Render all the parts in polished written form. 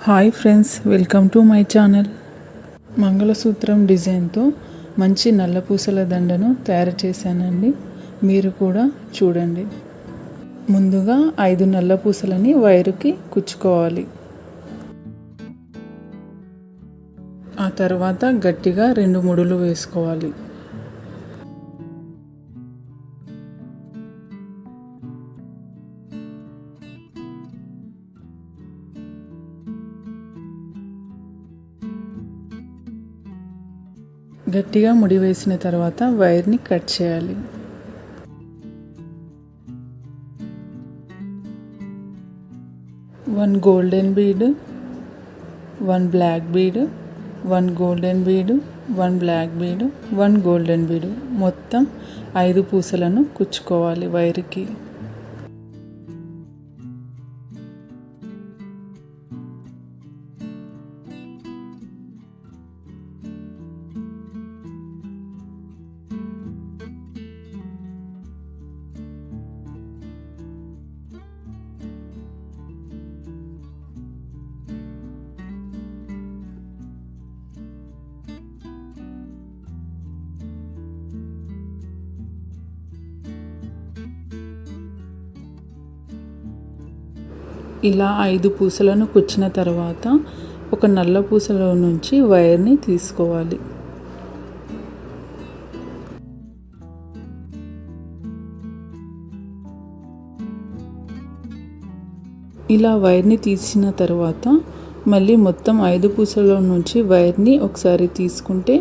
Hi friends, welcome to my channel. మంగళసూత్రం డిజైన్తో మంచి నల్ల పూసల దండను తయారు చేశానండి. మీరు కూడా చూడండి. ముందుగా 5 నల్ల పూసలని వైరుకి కుచ్చుకోవాలి. ఆ తర్వాత గట్టిగా 2 ముడులు వేసుకోవాలి. గట్టిగా ముడి వేసిన తర్వాత వైర్ని కట్ చేయాలి. One golden bead, 1 black bead, 1 golden bead, 1 black bead, 1 golden bead, మొత్తం 5 పూసలను కుచ్చుకోవాలి వైర్కి. ఇలా 5 పూసలను కుచ్చిన తర్వాత ఒక నల్ల పూసలో నుంచి వైర్ని తీసుకోవాలి. ఇలా వైర్ని తీసిన తర్వాత మళ్ళీ మొత్తం 5 పూసల నుంచి వైర్ని ఒకసారి తీసుకుంటే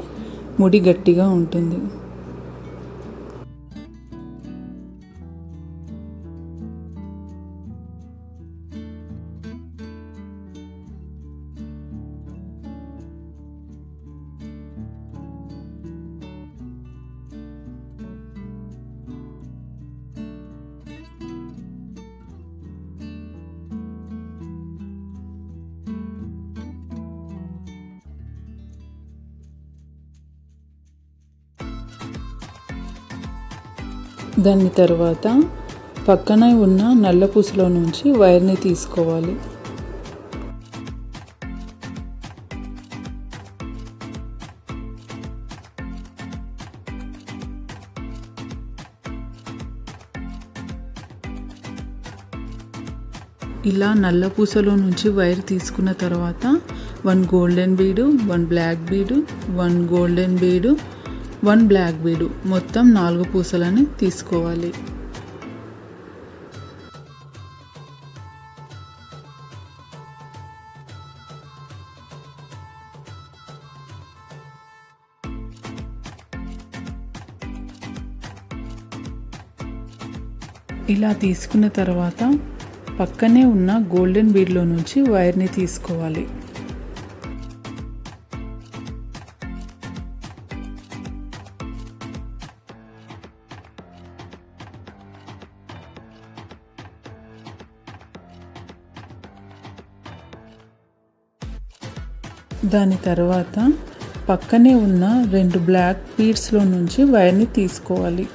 ముడి గట్టిగా ఉంటుంది. దాని తర్వాత పక్కన ఉన్న నల్ల పూసలో నుంచి వైర్ని తీసుకోవాలి. ఇలా నల్ల పూసలో నుంచి వైర్ తీసుకున్న తర్వాత 1 గోల్డెన్ బీడు, 1 బ్లాక్ బీడు, 1 గోల్డెన్ బీడు, 1 బ్లాక్ బీడు, మొత్తం 4 పూసలని తీసుకోవాలి. ఇలా తీసుకున్న తర్వాత పక్కనే ఉన్న గోల్డెన్ బీడ్లో నుంచి వైర్ని తీసుకోవాలి. దాని తర్వాత పక్కనే ఉన్న 2 బ్లాక్ బీడ్స్లో నుంచి వైర్ని తీసుకోవాలి.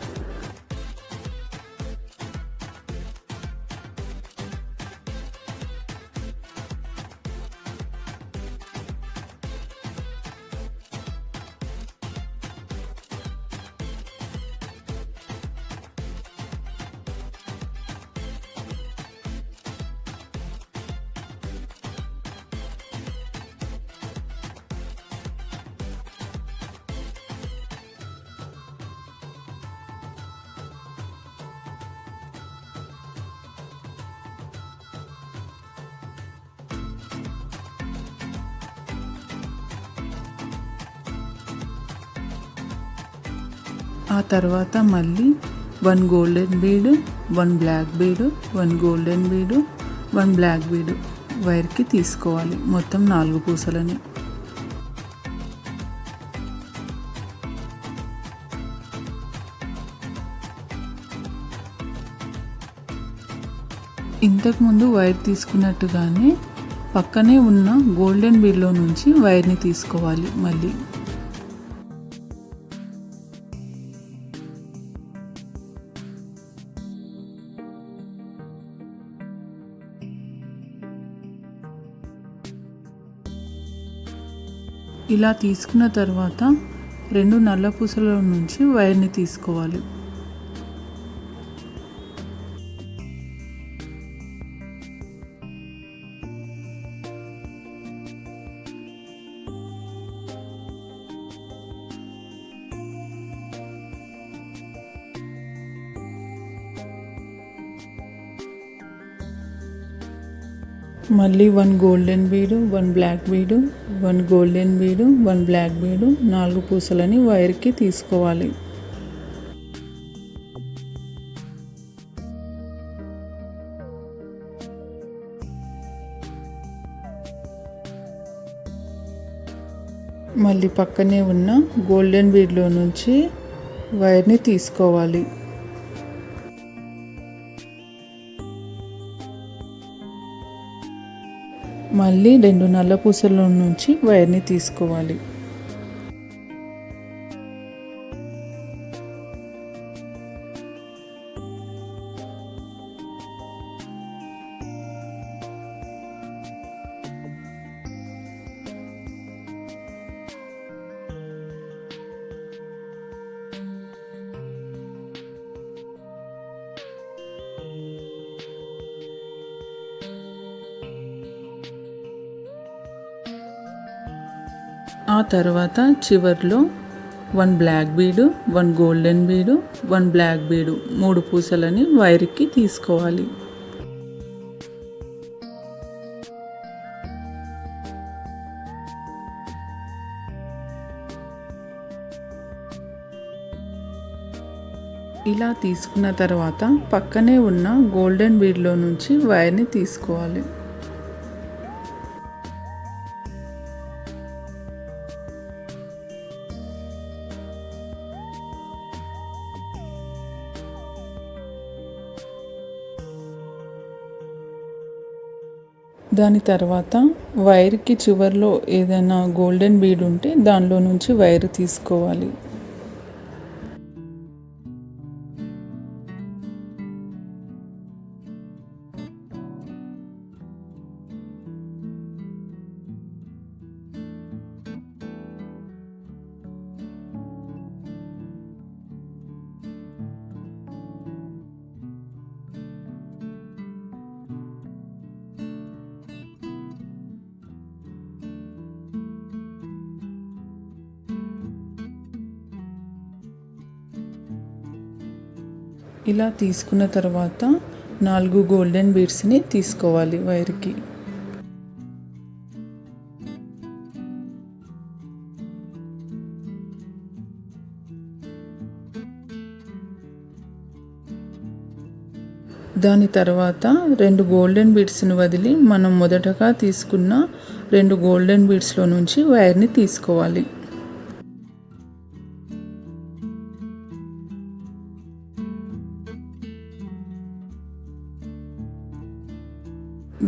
ఆ తర్వాత మళ్ళీ 1 గోల్డెన్ బీడు, 1 బ్లాక్ బీడు, 1 గోల్డెన్ బీడు, 1 బ్లాక్ బీడు వైర్కి తీసుకోవాలి. మొత్తం 4 పూసలని. ఇంతకుముందు వైర్ తీసుకున్నట్టుగానే పక్కనే ఉన్న గోల్డెన్ బీడ్లో నుంచి వైర్ని తీసుకోవాలి మళ్ళీ. ఇలా తీసుకున్న తర్వాత 2 నల్ల పూసల నుంచి వైర్ని తీసుకోవాలి. మళ్ళీ 1 గోల్డెన్ బీడు, 1 బ్లాక్ బీడు, 1 గోల్డెన్ బీడు, 1 బ్లాక్ బీడు, 4 పూసలని వైర్కి తీసుకోవాలి. మళ్ళీ పక్కనే ఉన్న గోల్డెన్ బీడ్లో నుంచి వైర్ని తీసుకోవాలి. మళ్ళీ 2 నల్ల పూసల నుంచి వైర్ని తీసుకోవాలి. ఆ తర్వాత చివర్లో 1 బ్లాక్ బీడు, 1 గోల్డెన్ బీడు, 1 బ్లాక్ బీడు, 3 పూసలని వైర్కి తీసుకోవాలి. ఇలా తీసుకున్న తర్వాత పక్కనే ఉన్న గోల్డెన్ బీడ్లో నుంచి వైర్ని తీసుకోవాలి. దాని తర్వాత వైర్కి చివర్లో ఏదైనా గోల్డెన్ బీడ్ ఉంటే దానిలో నుంచి వైర్ తీసుకోవాలి. ఇలా తీసుకున్న తర్వాత 4 గోల్డెన్ బీడ్స్ని తీసుకోవాలి వైర్కి. దాని తర్వాత 2 గోల్డెన్ బీడ్స్ని వదిలి మనం మొదటగా తీసుకున్న 2 గోల్డెన్ బీడ్స్లో నుంచి వైర్ని తీసుకోవాలి.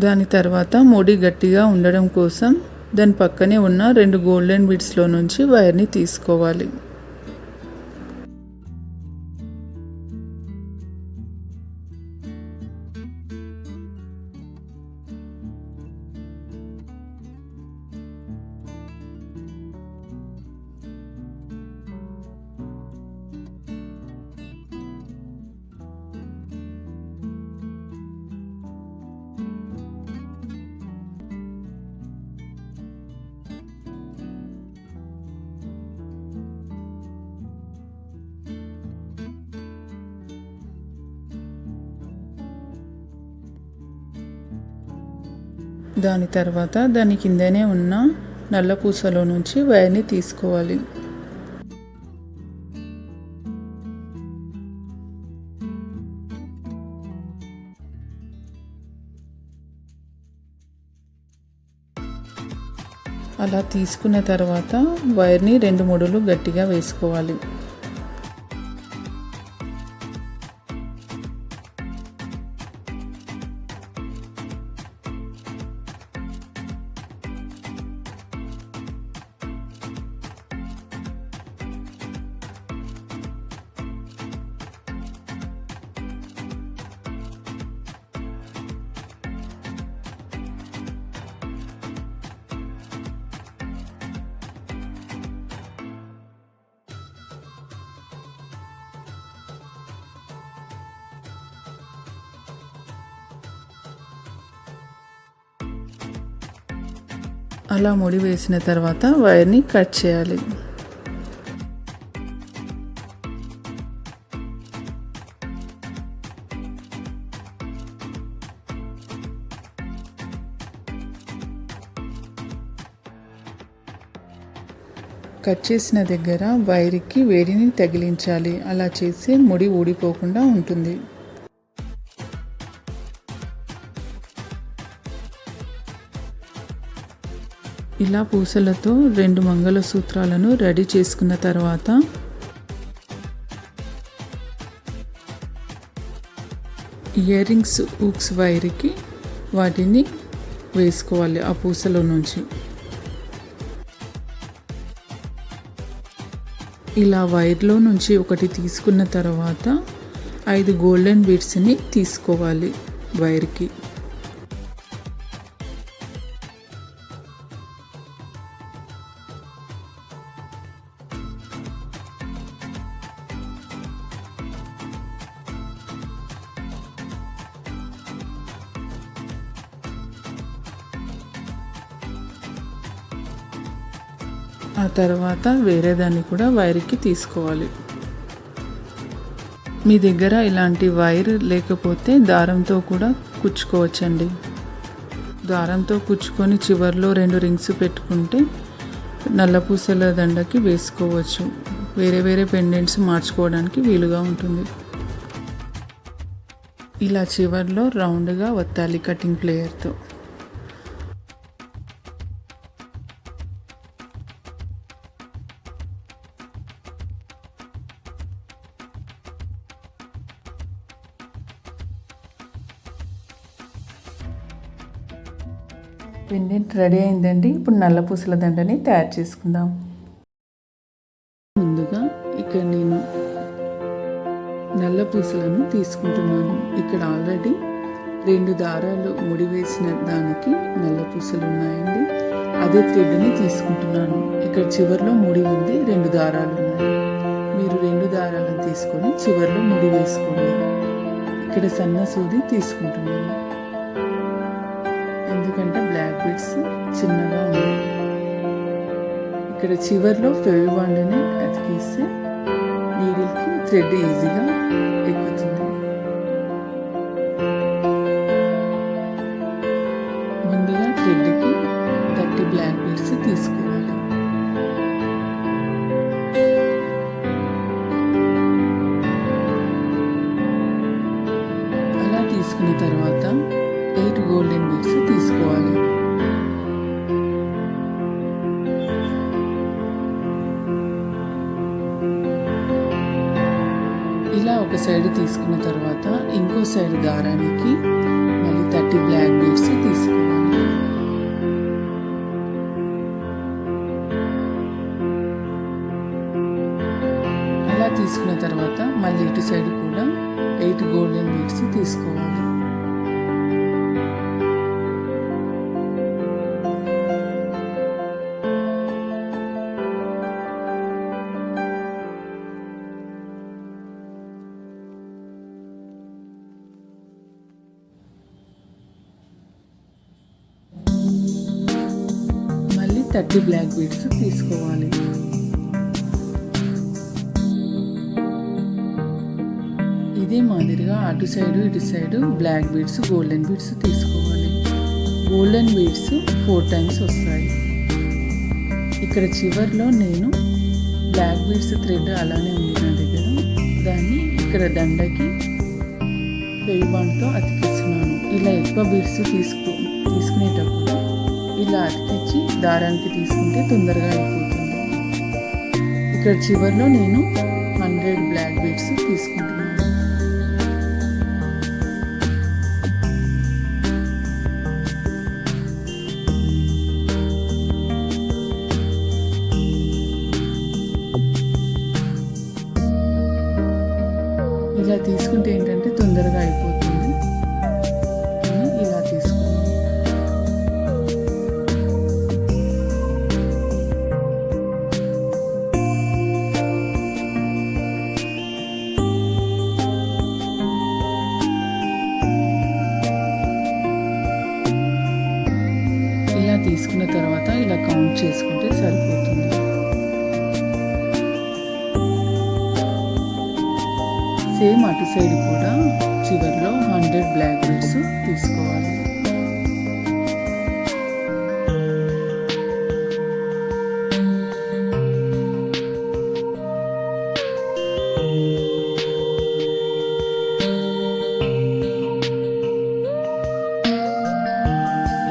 దాని తర్వాత ముడి గట్టిగా ఉండడం కోసం దాని పక్కనే ఉన్న 2 గోల్డెన్ బీడ్స్లో నుంచి వైర్ని తీసుకోవాలి. దాని తర్వాత దాని కిందనే ఉన్న నల్ల పూసలో నుంచి వైర్ని తీసుకోవాలి. అలా తీసుకున్న తర్వాత వైర్ని 2 ముడులు గట్టిగా వేసుకోవాలి. అలా ముడి వేసిన తర్వాత వైర్ని కట్ చేయాలి. కట్ చేసిన దగ్గర వైర్కి వేడిని తగిలించాలి. అలా చేస్తే ముడి ఊడిపోకుండా ఉంటుంది. ఇలా పూసలతో 2 మంగళసూత్రాలను రెడీ చేసుకున్న తర్వాత ఇయర్ రింగ్స్ హుక్స్ వైర్కి వాటిని వేసుకోవాలి. ఆ పూసలో నుంచి ఇలా వైర్లో నుంచి ఒకటి తీసుకున్న తర్వాత 5 గోల్డెన్ బీడ్స్ని తీసుకోవాలి వైర్కి. ఆ తర్వాత వేరే దాన్ని కూడా వైర్కి తీసుకోవాలి. మీ దగ్గర ఇలాంటి వైర్ లేకపోతే దారంతో కూడా కుచ్చుకోవచ్చండి. దారంతో కుచ్చుకొని చివర్లో 2 రింగ్స్ పెట్టుకుంటే నల్లపూసల దండకి వేసుకోవచ్చు. వేరే వేరే పెండెంట్స్ మార్చుకోవడానికి వీలుగా ఉంటుంది. ఇలా చివర్లో రౌండ్గా వత్తాలి కటింగ్ ప్లేయర్తో. పెండెంట్ రెడీ అయిందండి. ఇప్పుడు నల్ల పూసల దండని తయారు చేసుకుందాం. ముందుగా ఇక్కడ నేను నల్ల పూసలను తీసుకుంటున్నాను. ఇక్కడ ఆల్రెడీ 2 దారాలు ముడివేసిన దానికి నల్ల పూసలు ఉన్నాయండి. అదే థ్రెడ్ని తీసుకుంటున్నాను. ఇక్కడ చివర్లో ముడి ఉంది, 2 దారాలు ఉన్నాయి. మీరు 2 దారాలను తీసుకొని చివర్లో ముడి వేసుకోండి. ఇక్కడ సన్న సూది తీసుకుంటున్నాను, ఎందుకంటే బ్లాక్ బీడ్స్ చిన్నగా ఉన్నాయి. ఇక్కడ చివర్లో ఫెవిబాండ్ని అతికిస్తే నీడిల్కి థ్రెడ్ ఈజీగా ఎక్కుతుంది. ముందుగా థ్రెడ్కి 30 బ్లాక్ బీడ్స్ తీసుకోవాలి. అలా తీసుకున్న తర్వాత 8 గోల్డెన్ బీడ్స్ తీసుకోవాలి. ఇలా ఒక సైడ్ తీసుకున్న తర్వాత ఇంకో సైడ్ దారానికి మళ్ళీ 30 బ్లాక్ బీడ్స్ తీసుకోవాలి. అలా తీసుకున్న తర్వాత మళ్ళీ ఇటు సైడ్ కూడా 8 గోల్డెన్ బీడ్స్ తీసుకోవాలి. మళ్ళీ 30 బ్లాక్ బీడ్స్ తీసుకోవాలి. ఇదే మాదిరిగా అటు సైడు ఇటు side black beads golden beads తీసుకోవాలి. గోల్డెన్ బీడ్స్ 4 టైమ్స్ వస్తాయి. ఇక్కడ చివర్లో నేను బ్లాక్ బీడ్స్ థ్రెడ్ అలానే ఉంది నా దగ్గర, దాన్ని ఇక్కడ దండకి ఫెవిబాండ్తో అతికిస్తున్నాను. ఇలా ఎక్కువ బీడ్స్ తీసుకునేటప్పుడు ఇలా అతికించి దారానికి తీసుకుంటే తొందరగా అయిపోతుంది. ఇక్కడ చివర్లో నేను 100 బ్లాక్ బీడ్స్ తీసుకుంటున్నాను. ఇలా తీసుకుంటే ఏంటంటే తొందరగా అయిపోతుంది. ఇలా తీసుకున్నాను. ఇలా తీసుకున్న తర్వాత కౌంట్ చేసుకుంటే సరిపోతుంది. సేమ్ అటు సైడ్ కూడా చివరిలో 100 బ్లాక్ బీడ్స్ తీసుకోవాలి.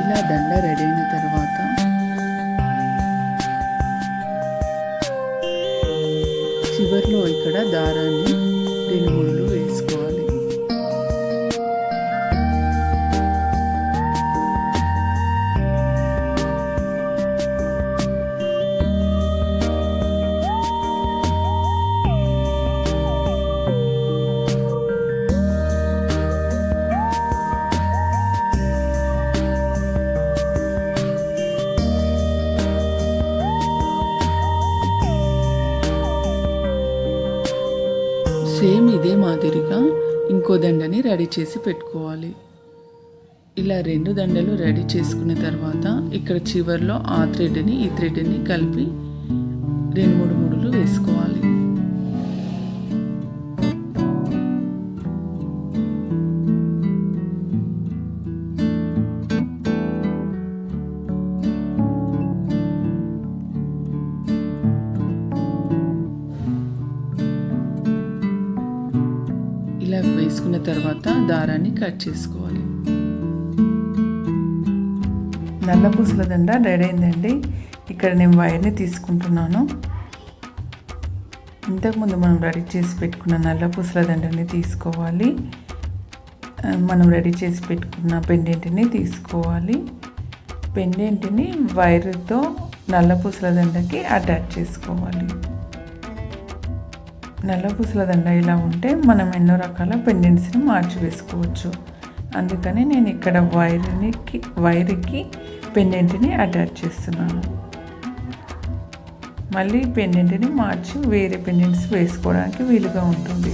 ఇలా దండ రెడీ అయిన తర్వాత చివర్లో ఇక్కడ దారాన్ని 2 ముళ్ళు వేసుకోవాలి. సేమ్ ఇదే మాదిరిగా ఇంకో దండని రెడీ చేసి పెట్టుకోవాలి. ఇలా 2 దండలు రెడీ చేసుకున్న తర్వాత ఇక్కడ చివర్లో ఆ థ్రెడ్ని ఈ థ్రెడ్ని కలిపి 2-3 ముడులు వేసుకోవాలి. ఇలా వేసుకున్న తర్వాత దారాన్ని కట్ చేసుకోవాలి. నల్ల పూసల దండ రెడీ అయిందండి. ఇక్కడ నేను వైర్ని తీసుకుంటున్నాను. ఇంతకుముందు మనం రెడీ చేసి పెట్టుకున్న నల్ల పూసల దండని తీసుకోవాలి. మనం రెడీ చేసి పెట్టుకున్న పెండెంట్ని తీసుకోవాలి. పెండెంట్ని వైర్తో నల్ల పూసల దండకి అటాచ్ చేసుకోవాలి. నల్ల పూసల దండ ఇలా ఉంటే మనం ఎన్నో రకాల పెండెంట్స్ని మార్చి వేసుకోవచ్చు. అందుకని నేను ఇక్కడ వైర్కి పెండెంట్ని అటాచ్ చేస్తున్నాను. మళ్ళీ పెండెంట్ని మార్చి వేరే పెండెంట్స్ వేసుకోవడానికి వీలుగా ఉంటుంది.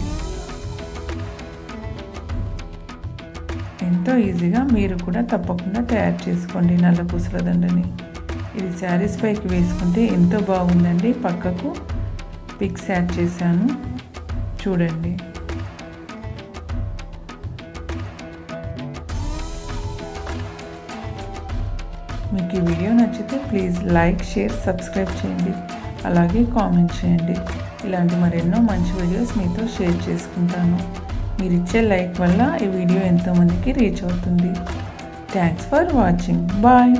ఎంతో ఈజీగా మీరు కూడా తప్పకుండా తయారు చేసుకోండి నల్ల పూసల దండని. ఇది శారీస్ పైకి వేసుకుంటే ఎంతో బాగుందండి. పక్కకు పిక్స్ యాడ్ చేశాను, చూడండి. మీకు ఈ వీడియో నచ్చితే ప్లీజ్ లైక్, షేర్, సబ్స్క్రైబ్ చేయండి. అలాగే కామెంట్ చేయండి. ఇలాంటి మరెన్నో మంచి వీడియోస్ మీతో షేర్ చేసుకుంటాను. మీరు ఇచ్చే లైక్ వల్ల ఈ వీడియో ఎంతోమందికి రీచ్ అవుతుంది. Thanks for watching. బాయ్.